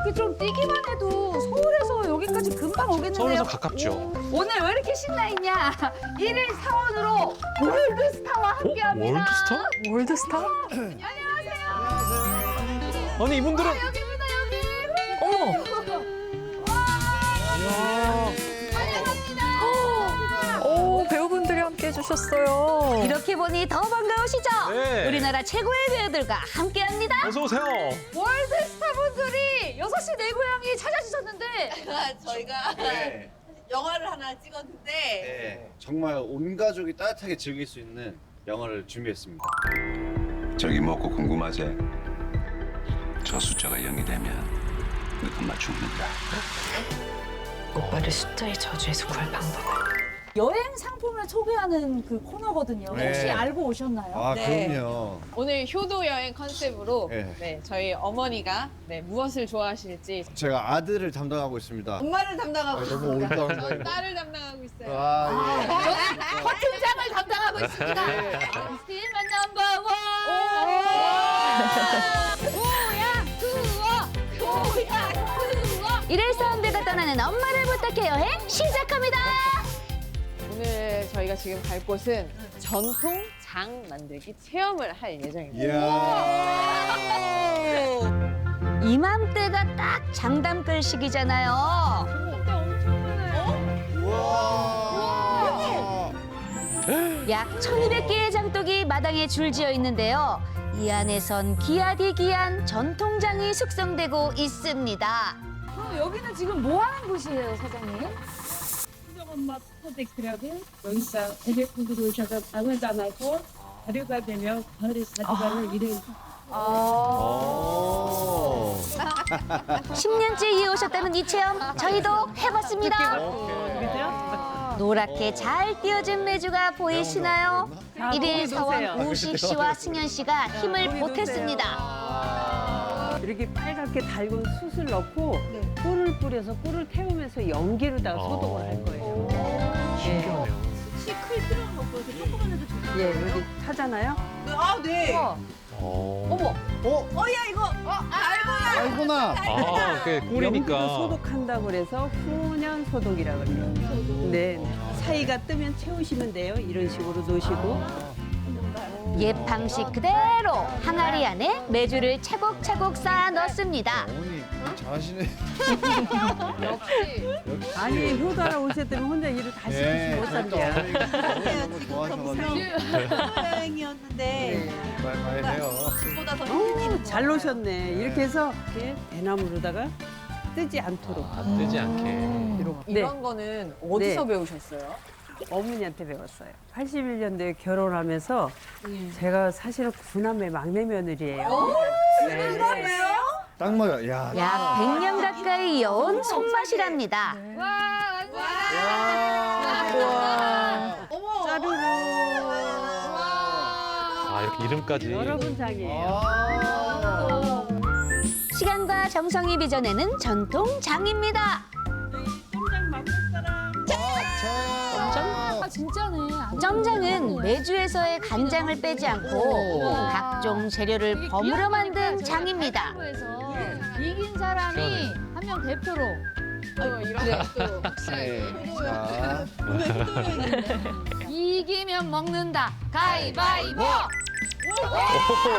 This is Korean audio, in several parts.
이렇게 좀 뛰기만 해도 서울에서 여기까지 금방 오겠는데요. 서울에서 가깝죠. 오늘 왜 이렇게 신나 있냐? 1일 사원으로 월드스타와 함께합니다. 월드스타? 월드스타? 안녕하세요. 아니 이분들은 여기입니다, 여기. 어머! 환영합니다. 오, 배우분들이 함께 해주셨어요. 이렇게 보니 더 반가우시죠? 네. 우리나라 최고의 배우들과 함께합니다. 어서 오세요. 월드스타 분들이 6시 내 고향이 찾아주셨는데 저희가 네. 영화를 하나 찍었는데 네, 정말 온 가족이 따뜻하게 즐길 수 있는 영화를 준비했습니다. 저기 뭐고 궁금하지? 저 숫자가 0이 되면 너 금방 죽는다. 오빠를 숫자의 저주에서 구할 방법을. 여행 상품을 소개하는 그 코너거든요. 네. 혹시 알고 오셨나요? 아, 네. 그럼요. 오늘 효도 여행 컨셉으로 네. 네, 저희 어머니가 무엇을 좋아하실지 제가 아들을 담당하고 있습니다. 엄마를 담당하고 너무 있습니다. 올드한 저는 딸을 담당하고 있어요. 아, 예. 커튼장을 담당하고 있습니다. 네. 스티만 넘버원. 오야 투어. 오야 투어. 일일 사원들과 떠나는 엄마를 부탁해 여행 시작합니다. 오늘 저희가 지금 갈 곳은 전통 장 만들기 체험을 할 예정입니다. 이야. 이맘때가 딱 장담끌 시기잖아요. 우와. 약 1200개의 장독이 마당에 줄지어 있는데요. 이 안에선 기아디기한 전통장이 숙성되고 있습니다. 여기는 지금 뭐 하는 곳이에요, 사장님? 엄마 프로젝트라고 여기서 대대품으로 오셔서 방을 담아서 발효가 되면 벌을 가져가는 일을 오. 10년째 이어오셨다는 이 체험 저희도 해봤습니다. 노랗게 잘 띄어진 메주가 보이시나요? 일일 사원 우식 씨와 승현 씨가 힘을 보탰습니다. 이렇게 빨갛게 달군 숯을 넣고 꿀을 뿌려서 꿀을 태우면서 연기로다가 소독을 할 거예요. 신기하네요. 예, 여기 타잖아요. 아, 네. 어머. 야 이거 알구나. 아, 그게 연기로 꿀이니까. 소독한다고 그래서 후년 소독이라고 그래요. 네, 사이가 뜨면 채우시면 돼요. 이런 식으로 놓으시고. 옛 방식 그대로 항아리 안에 메주를 차곡차곡 쌓아 넣습니다. 어머니 잘하시네. 역시 아니, 효도하러 오셨더니 혼자 일을 다 시키시면 못 산대요. 너무 좋아하셔가지고 여행이었는데 말말 해요. 집보다 더 힘든 잘 놓으셨네. 이렇게 해서 이렇게 대나무로다가 뜨지 않도록. 뜨지 않게. 이런 거는 어디서 네. 배우셨어요? 어머니한테 배웠어요. 81년도에 결혼하면서 제가 사실은 구남매 막내 며느리예요. 네. 딱 맞아. 야. 약 100년 가까이 이어온 손맛이랍니다. 짜르르. 아, 이렇게 이름까지. 여러분 장이에요. 시간과 정성이 빚어내는 전통 장입니다. 진짜네. 점장은 메주에서의 간장을 빼지 않고 각종 재료를 버무려 만든 장입니다. 이긴 사람이 한 명 대표로 이런 것도 네. 자. 이기면 먹는다. 가위바위보. 오,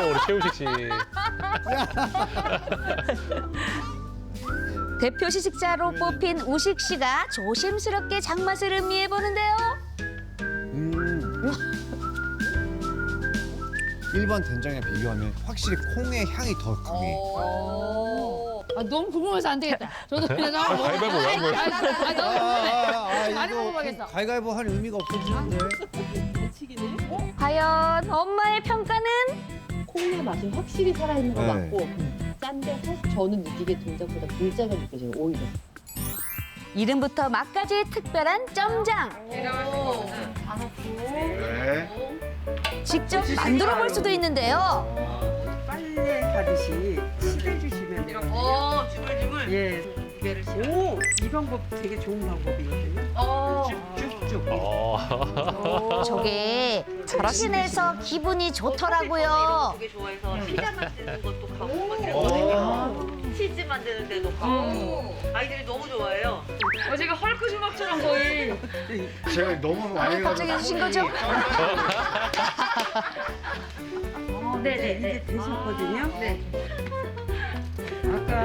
우리 최우식 씨. 대표 시식자로 뽑힌 우식 씨가 조심스럽게 장맛을 음미해 보는데요. 일반 된장에 비교하면 확실히 콩의 향이 더 강해. 아, 너무 궁금해서 안 되겠다. 저도 그냥 가위바위보 왜 한 거예요? 많이 먹어보겠어. 가위바위보 할 의미가 없어지는데. 과연 엄마의 평가는? 콩의 맛이 확실히 살아있는 거 네. 맞고 짠데 사실 저는 느끼기에 된장보다 물자가 느껴져요 오히려. 이름부터 맛까지 특별한 점장. 네. 직접 만들어 볼 수도 있는데요. 빨래 가듯이 칠해주시면 돼요. 주물주물. 예. 오, 이 방법 되게 좋은 방법이거든요. 쭉쭉쭉. 저게 푹신해서 기분이 좋더라고요. 되게 좋아해서 피자 만드는 것도 가고 막 이런 거. 치즈 만드는 데도 가고 아이들이 너무 좋아해요. 제가 헐크 주먹처럼 거의. 제가 너무 많이 갑자기 해주신 거죠? 이제 되셨거든요. 네. 아까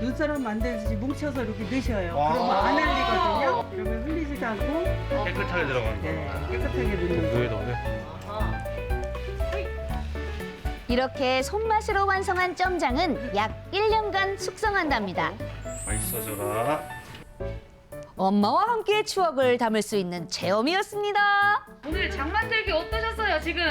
눈사람 만들듯이 뭉쳐서 이렇게 넣으셔요. 그러면 안 흘리거든요. 그러면 흘리지도 않고 깨끗하게 들어가는 네, 깨끗하게 넣는 거. 누에 넣으면. 이렇게 손맛으로 완성한 쩨장은 약 1년간 숙성한답니다. 맛있어져라. 엄마와 함께 추억을 담을 수 있는 체험이었습니다. 오늘 장 만들기 어떠셨어요, 지금?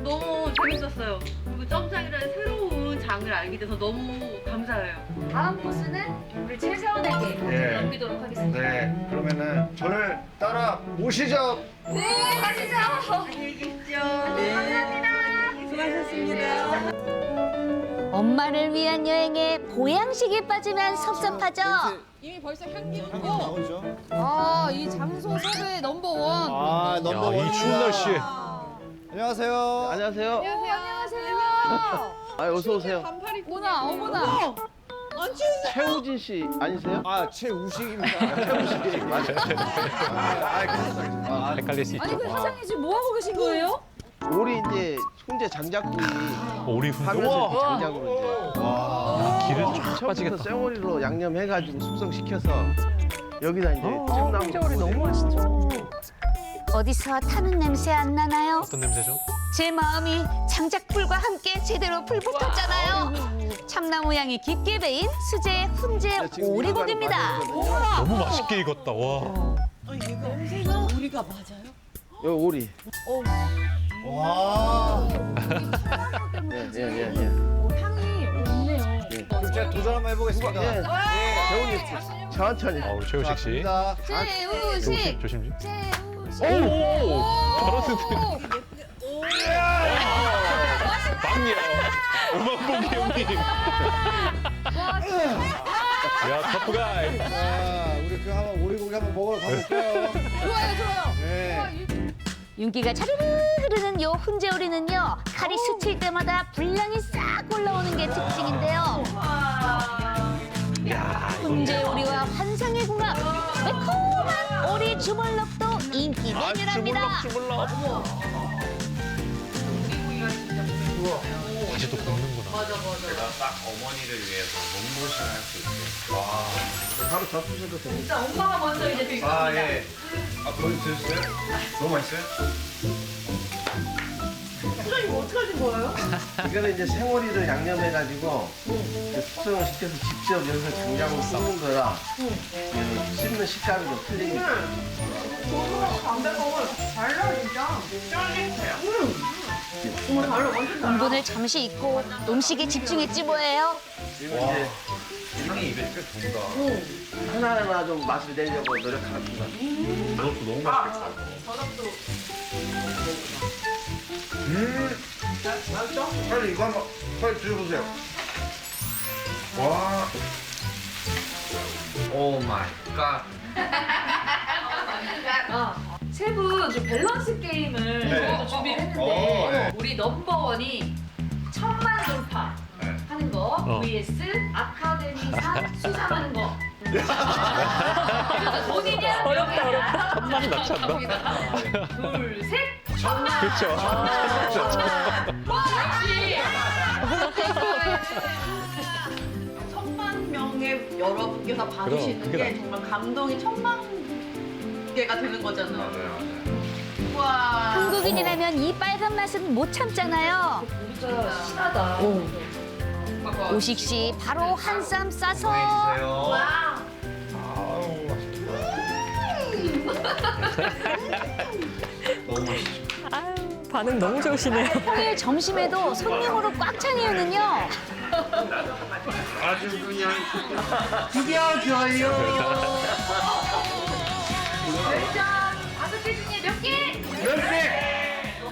너무 재밌었어요. 그리고 쩨장이라는 새로운 장을 알게 돼서 너무 감사해요. 다음 코스는 우리 최세원에게 네. 넘기도록 하겠습니다. 네, 그러면은 저를 따라 오시죠. 네, 가시죠. 안녕히 계십시오. 수고하셨습니다. 엄마를 위한 여행에 보양식이 빠지면 섭섭하죠. 이미 벌써 향기 향기 나오죠? 아, 이 장소 섭외 넘버원. 아, 넘버 야, 이 추운 날씨에. 안녕하세요. 안녕하세요. 안녕하세요. 아, 어서 오세요. 어머나, 어머나. 최우진 씨 아니세요? 아, 최우식입니다. 최우식. 맞아요. 헷갈릴 수 있죠. 아니, 그 사장님 지금 뭐 하고 계신 거예요? 우리 이제 훈제 장작구이 오리 훈제. 하면서 장작으로 이제 기름 쫙 처음부터 빠지겠다. 쌩오리로 양념해가지고 숙성시켜서 여기다 이제 참나무 훈제오리 너무 맛있죠. 어디서 타는 냄새 안 나나요? 어떤 냄새죠? 제 마음이 장작불과 함께 제대로 불 붙었잖아요. 참나무 향이 깊게 배인 수제 훈제 오리고기입니다. 너무 맛있게 익었다. 와. 요 오리. 와. 예. 향이 없네요. 그럼 제가 도전 한번 해보겠습니다. 예. 배우님 천천히. 우리 최우식 씨. 자, 최우식, 조심. 최우식. 오! 잘하는데. 빵이야. 오만복이 형님. 야, 터프가이. 자, 우리 그 한번 오리고기 한번 먹으러 가볼까요? 좋아요. 네. 윤기가 자르르 흐르는 요 훈제오리는요, 칼이 스칠 때마다 분량이 싹 올라오는 게 특징인데요. 야, 훈제오리와 환상의 궁합, 매콤한 오리 주물럭도 인기 메뉴랍니다. 주물럭. 다시 또 볶는구나. 제가 딱 어머니를 위해서 몸보신 할 수 있게. 와. 바로 잡수셔도 됩니다. 진짜 엄마가 먼저 이제 드릴 아, 겁니다. 예. 아, 거기 드셨어요? 너무 맛있어요? 이거 어떻게 하신 거예요? 이거는 이제 생오리를 양념해가지고 이제 숙성을 시켜서 직접 여기서 장작으로 굽는 거라 씹는 식감이 좀 틀리니까. 담백하고 잘 나와 진짜. 쫄깃해요. 정말 달라, 완전 달라. 본분을 잠시 잊고 음식에 집중했지 뭐예요. 지금 이제 향이 입에 꽤 돈다. 하나하나 좀 맛을 내려고 노력합니다. 저것도 너무 맛있겠다. 맛있죠? 빨리 이거 한번 빨리 드셔보세요. 와. 오 마이 갓. 세 분 좀 밸런스 게임을 네. 또 준비를 했는데 네. 우리 넘버원이 1000만 돌파 네. 하는 거 vs 아카데미상 수상하는 거. 본인이 하는 어렵다. 천만이 낫지 않나? 둘, 셋. 1000만. 그쵸. 역시. 1000만 명의 여러분께서 봐주시는 그럼, 그게 게 정말 감동이 1000만 개가 되는 거잖아요. 맞아요. 와. 한국인이라면 이 빨간 맛은 못 참잖아요. 진짜 신하다. 오식 씨 바로 한 쌈 싸서 드세요. 너무 맛있죠. 반응 너무 좋으시네요. 평일 점심에도 손님으로 꽉 찬 이유는요. 아주 그냥 죽여줘요. 자, 5개 중에 몇 개? 몇 개?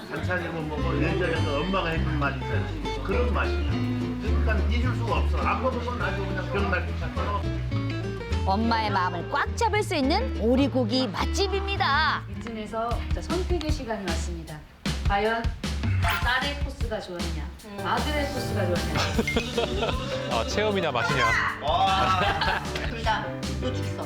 반찬이면 뭐 예전에는 엄마가 해준 맛이 있어요. 그런 맛이야. 그러니까 잊을 수가 없어. 안 먹으면 아주 그냥 그런 맛이 있어. 엄마의 마음을 꽉 잡을 수 있는 오리고기 맛집입니다. 이쯤에서 선택의 시간이 왔습니다. 과연 딸의 코스가 좋았냐, 아들의 코스가 좋았냐. 아, 체험이냐 맛이냐. 둘 다 또 죽어.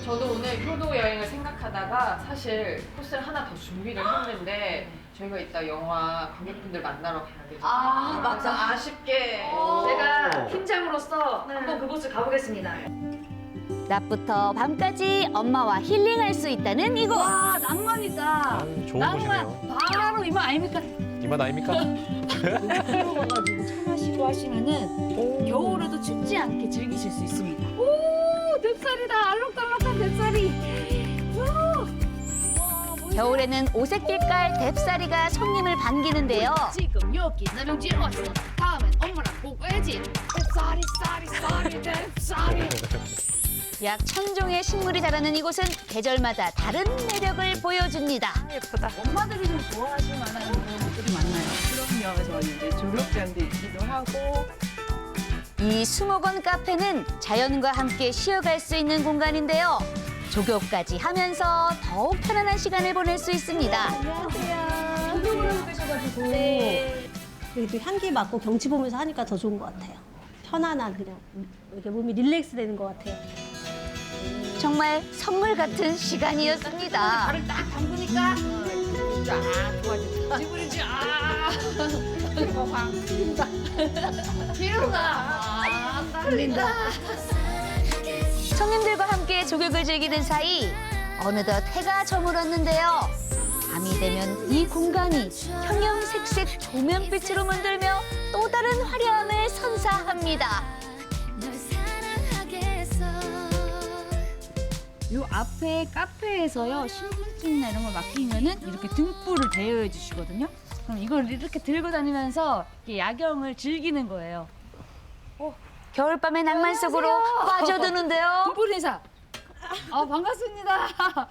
저도 오늘 효도 여행을 생각하다가 사실 코스를 하나 더 준비를 했는데 저희가 이따 영화 관객분들 만나러 가야 돼서 아, 맞아. 아쉽게 제가 팀장으로서 한번 그곳을 가보겠습니다. 낮부터 밤까지 엄마와 힐링할 수 있다는 이곳. 와, 낭만이다. 좋은 곳이네요. 바로 이만 아닙니까? 이맛 아닙니까? 들어가가지고 차 마시고 하시면은 겨울에도 춥지 않게 즐기실 수 있습니다. 오, 뎁살이다. 알록달록한 뎁살이. 겨울에는 오색빛깔 뎁사리가 손님을 반기는데요. 지금 여기 남영지에 왔어. 다음엔 엄마랑 꼭 와야지. 뎁살이, 쌀이, 뎁살이. 약 1000종의 식물이 자라는 이곳은 계절마다 다른 매력을 보여줍니다. 예쁘다. 엄마들이 좀 좋아하실 만한 것들이 많나요? 그럼요. 저희 이제 조력장도 있기도 하고 이 수목원 카페는 자연과 함께 쉬어갈 수 있는 공간인데요. 조교까지 하면서 더욱 편안한 시간을 보낼 수 있습니다. 운동을 하고 계셔가지고. 그래도 향기 맡고 경치 보면서 하니까 더 좋은 것 같아요. 편안한 그냥 이렇게 몸이 릴렉스 되는 것 같아요. 정말 선물 같은 시간이었습니다. 발을 딱 담그니까 쫙 도와줘. 지부리지. 이거 확 뛴다. 피로가 떨린다. 손님들과 함께 조격을 즐기는 사이 어느덧 해가 저물었는데요. 밤이 되면 이 공간이 형형색색 조명빛으로 물들며 또 다른 화려함을 선사합니다. 요 앞에 카페에서요, 신분증이나 이런 걸 맡기면은 이렇게 등불을 대여해 주시거든요. 그럼 이걸 이렇게 들고 다니면서 이렇게 야경을 즐기는 거예요. 겨울밤의 낭만 속으로 빠져드는데요. 등불 인사. 반갑습니다.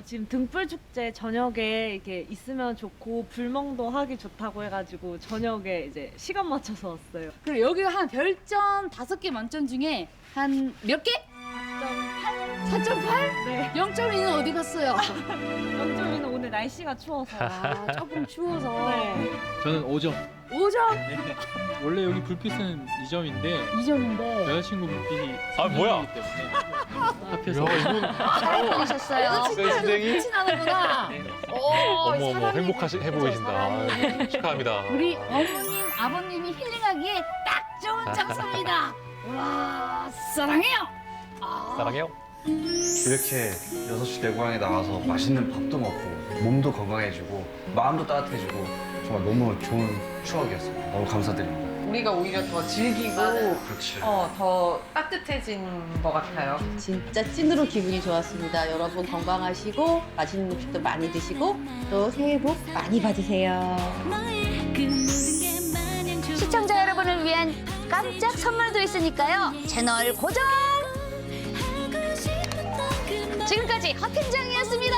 지금 등불 축제 저녁에 이렇게 있으면 좋고 불멍도 하기 좋다고 해가지고 저녁에 이제 시간 맞춰서 왔어요. 그리고 여기가 한 별점 5개 만점 중에 한 몇 개? 4.8? 네. 0.2는 어디 갔어요? 영점이는 오늘 날씨가 추워서. 조금 추워서. 네. 저는 5점. 5점? 원래 여기 불빛은 2점인데 2점인데. 여자친구 불빛이 아, 뭐야? 3점이기 때문에 합해서 잘 보내셨어요. 센스쟁이? 빛이 나는구나. 어머, 행복해 보이신다. 아유, 축하합니다. 우리 어머님, 아버님이 힐링하기에 딱 좋은 장소입니다. 와, 사랑해요. 사랑해요. 이렇게 6시 내 고향에 나와서 맛있는 밥도 먹고 몸도 건강해지고 마음도 따뜻해지고 정말 너무 좋은 추억이었습니다. 너무 감사드립니다. 우리가 오히려 더 즐기고 그렇지. 더 따뜻해진 것 같아요. 진짜 찐으로 기분이 좋았습니다. 여러분 건강하시고 맛있는 음식도 많이 드시고 또 새해 복 많이 받으세요. 시청자 여러분을 위한 깜짝 선물도 있으니까요. 채널 고정! 지금까지 허팀장이었습니다.